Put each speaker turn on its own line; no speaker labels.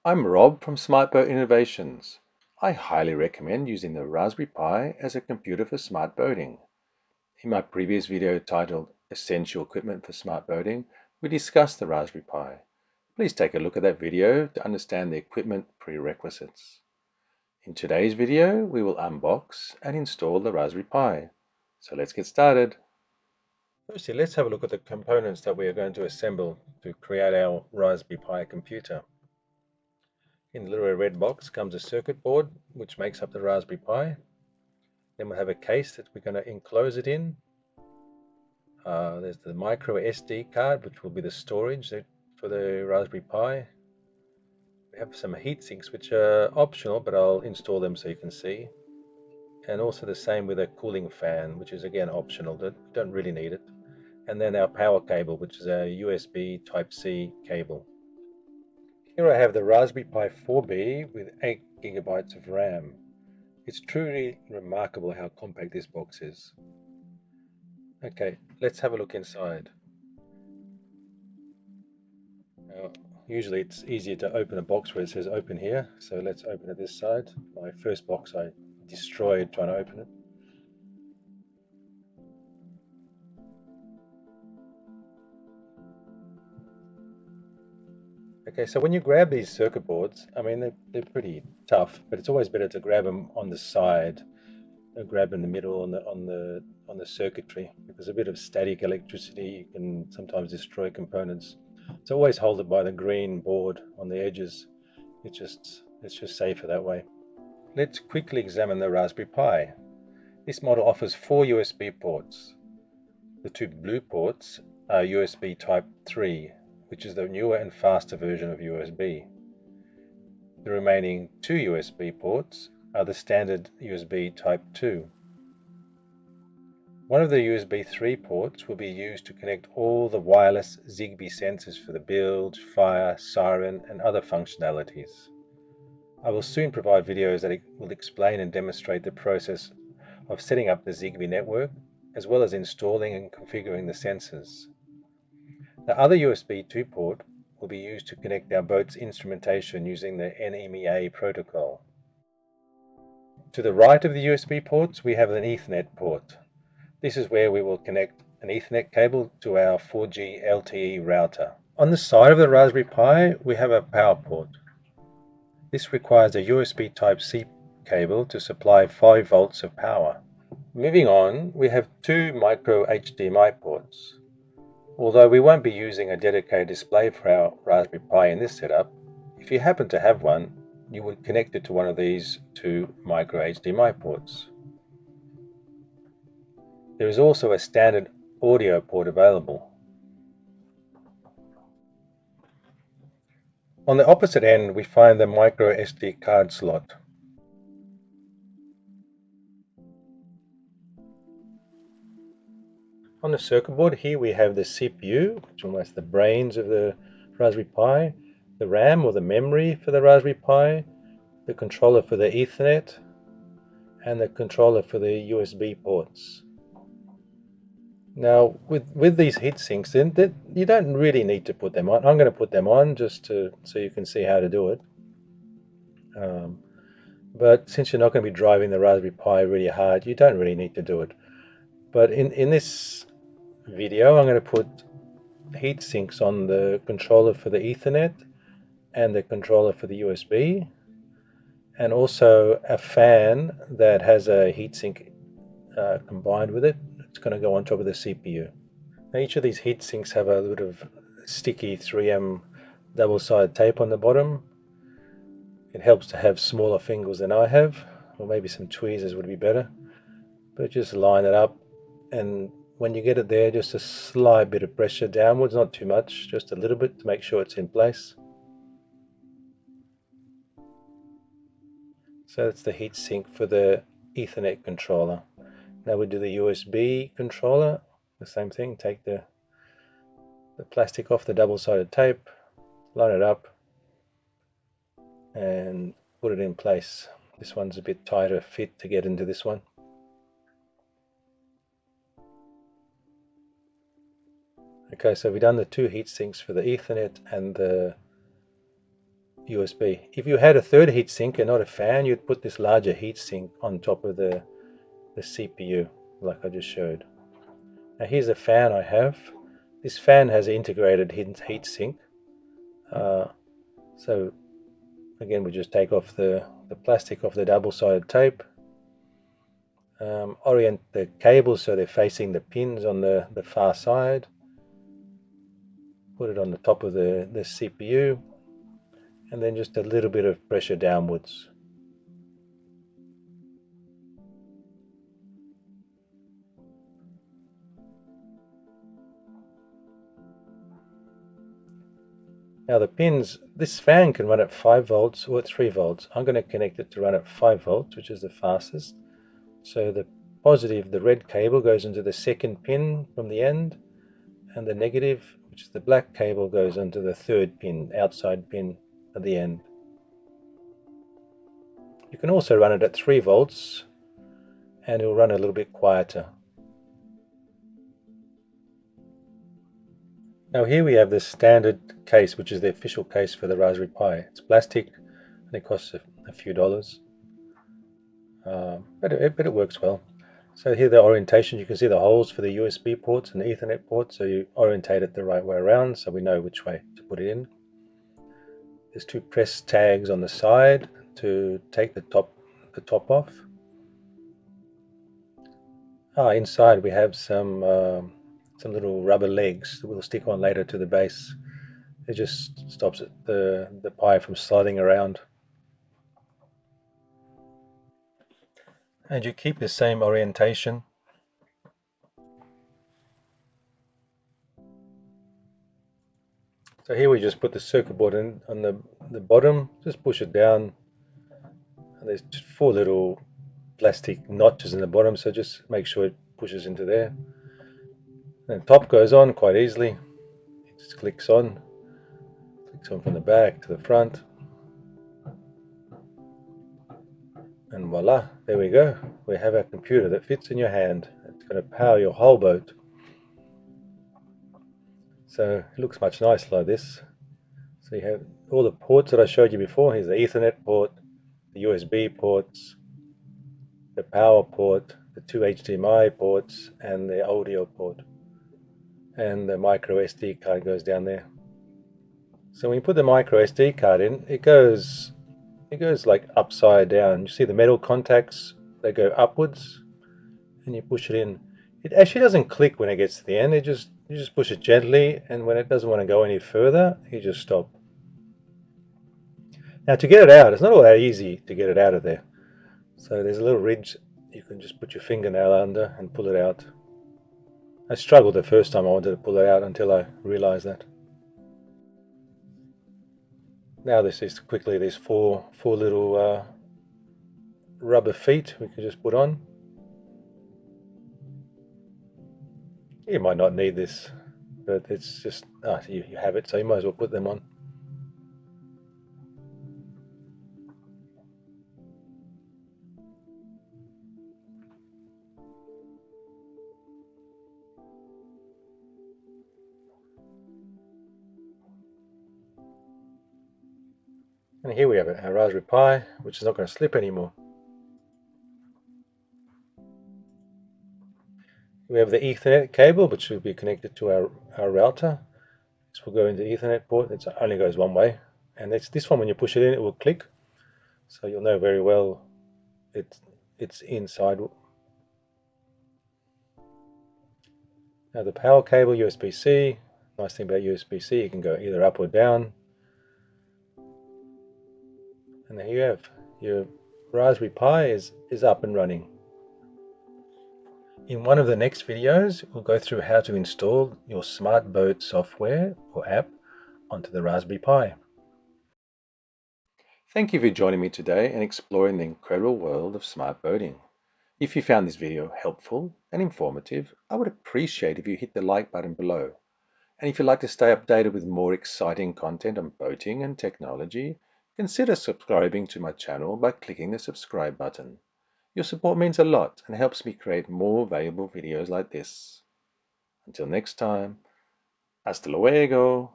I'm Rob from SmartBoat Innovations. I highly recommend using the Raspberry Pi as a computer for smart boating. In my previous video titled Essential Equipment for Smart Boating, we discussed the Raspberry Pi. Please take a look at that video to understand the equipment prerequisites. In today's video, we will unbox and install the Raspberry Pi. So let's get started. Firstly, let's have a look at the components that we are going to assemble to create our Raspberry Pi computer. In the little red box comes a circuit board which makes up the Raspberry Pi. Then we'll have a case that we're going to enclose it in. There's the micro SD card, which will be the storage for the Raspberry Pi. We have some heat sinks which are optional, but I'll install them so you can see. And also the same with a cooling fan, which is again optional, don't really need it. And then our power cable, which is a USB Type-C cable. Here I have the Raspberry Pi 4B with 8 GB of RAM. It's truly remarkable how compact this box is. Okay, let's have a look inside. Now, usually it's easier to open a box where it says open here, so let's open it this side. My first box I destroyed trying to open it. Okay, so when you grab these circuit boards, I mean they're pretty tough, but it's always better to grab them on the side. Don't grab in the middle on the circuitry, because a bit of static electricity can sometimes destroy components. So always hold it by the green board on the edges. It's just safer that way. Let's quickly examine the Raspberry Pi. This model offers 4 USB ports. The 2 blue ports are USB Type 3, which is the newer and faster version of USB. The remaining 2 USB ports are the standard USB Type 2. One of the USB 3 ports will be used to connect all the wireless Zigbee sensors for the bilge, fire, siren, and other functionalities. I will soon provide videos that will explain and demonstrate the process of setting up the Zigbee network, as well as installing and configuring the sensors. The other USB 2 port will be used to connect our boat's instrumentation using the NMEA protocol. To the right of the USB ports, we have an Ethernet port. This is where we will connect an Ethernet cable to our 4G LTE router. On the side of the Raspberry Pi, we have a power port. This requires a USB Type-C cable to supply 5 volts of power. Moving on, we have 2 micro HDMI ports. Although we won't be using a dedicated display for our Raspberry Pi in this setup, if you happen to have one, you would connect it to one of these 2 micro HDMI ports. There is also a standard audio port available. On the opposite end, we find the micro SD card slot. On the circuit board here we have the CPU, which is almost the brains of the Raspberry Pi, the RAM or the memory for the Raspberry Pi, the controller for the Ethernet, and the controller for the USB ports. Now with these heat sinks, you don't really need to put them on. I'm going to put them on just so you can see how to do it. But since you're not going to be driving the Raspberry Pi really hard, you don't really need to do it. But in this video, I'm going to put heat sinks on the controller for the Ethernet and the controller for the USB, and also a fan that has a heatsink combined with it. It's going to go on top of the CPU. Now each of these heat sinks have a little of sticky 3M double-sided tape on the bottom. It helps to have smaller fingers than I have, or maybe some tweezers would be better. But just line it up, and when you get it there, just a slight bit of pressure downwards, not too much, just a little bit to make sure it's in place. So that's the heat sink for the Ethernet controller. Now we do the USB controller, the same thing, take the plastic off the double-sided tape, line it up, and put it in place. This one's a bit tighter fit to get into this one. Okay, so we've done the 2 heat sinks for the Ethernet and the USB. If you had a third heatsink and not a fan, you'd put this larger heatsink on top of the CPU, like I just showed. Now here's a fan I have. This fan has an integrated heatsink. So again, we just take off the plastic off the double-sided tape, orient the cables so they're facing the pins on the far side, put it on the top of the CPU, and then just a little bit of pressure downwards. Now the pins, this fan can run at 5 volts or at 3 volts. I'm going to connect it to run at 5 volts, which is the fastest. So the positive, the red cable, goes into the second pin from the end, and the negative, which is the black cable, goes into the third pin, outside pin at the end. You can also run it at 3 volts and it will run a little bit quieter. Now here we have the standard case, which is the official case for the Raspberry Pi. It's plastic and it costs a few dollars, but it works well. So here the orientation, you can see the holes for the USB ports and the Ethernet ports, so you orientate it the right way around so we know which way to put it in. There's 2 press tags on the side to take the top off. Inside we have some little rubber legs that we'll stick on later to the base. It just stops the Pi from sliding around. And you keep the same orientation. So here we just put the circuit board in on the bottom, just push it down. And there's 4 little plastic notches in the bottom, so just make sure it pushes into there. And the top goes on quite easily. It just clicks on from the back to the front. And voila, there we go. We have our computer that fits in your hand. It's going to power your whole boat. So it looks much nicer like this. So you have all the ports that I showed you before. Here's the Ethernet port, the USB ports, the power port, the 2 HDMI ports, and the audio port. And the micro SD card goes down there. So when you put the micro SD card in, it goes like upside down. You see the metal contacts, they go upwards, and you push it in. It actually doesn't click when it gets to the end. You just push it gently, and when it doesn't want to go any further, you just stop. Now to get it out, it's not all that easy to get it out of there. So there's a little ridge you can just put your fingernail under and pull it out. I struggled the first time I wanted to pull it out until I realized that. Now this is quickly, there's four little rubber feet we can just put on. You might not need this, but it's just, you have it, so you might as well put them on. And here we have it, our Raspberry Pi, which is not going to slip anymore. We have the Ethernet cable, which will be connected to our router. This will go into the Ethernet port. It only goes one way. And this one, when you push it in, it will click. So you'll know very well it's inside. Now the power cable, USB-C. Nice thing about USB-C, you can go either up or down. And there you have, your Raspberry Pi is up and running. In one of the next videos, we'll go through how to install your Smart Boat software or app onto the Raspberry Pi. Thank you for joining me today and exploring the incredible world of smart boating. If you found this video helpful and informative, I would appreciate if you hit the like button below. And if you'd like to stay updated with more exciting content on boating and technology, consider subscribing to my channel by clicking the subscribe button. Your support means a lot and helps me create more valuable videos like this. Until next time, hasta luego.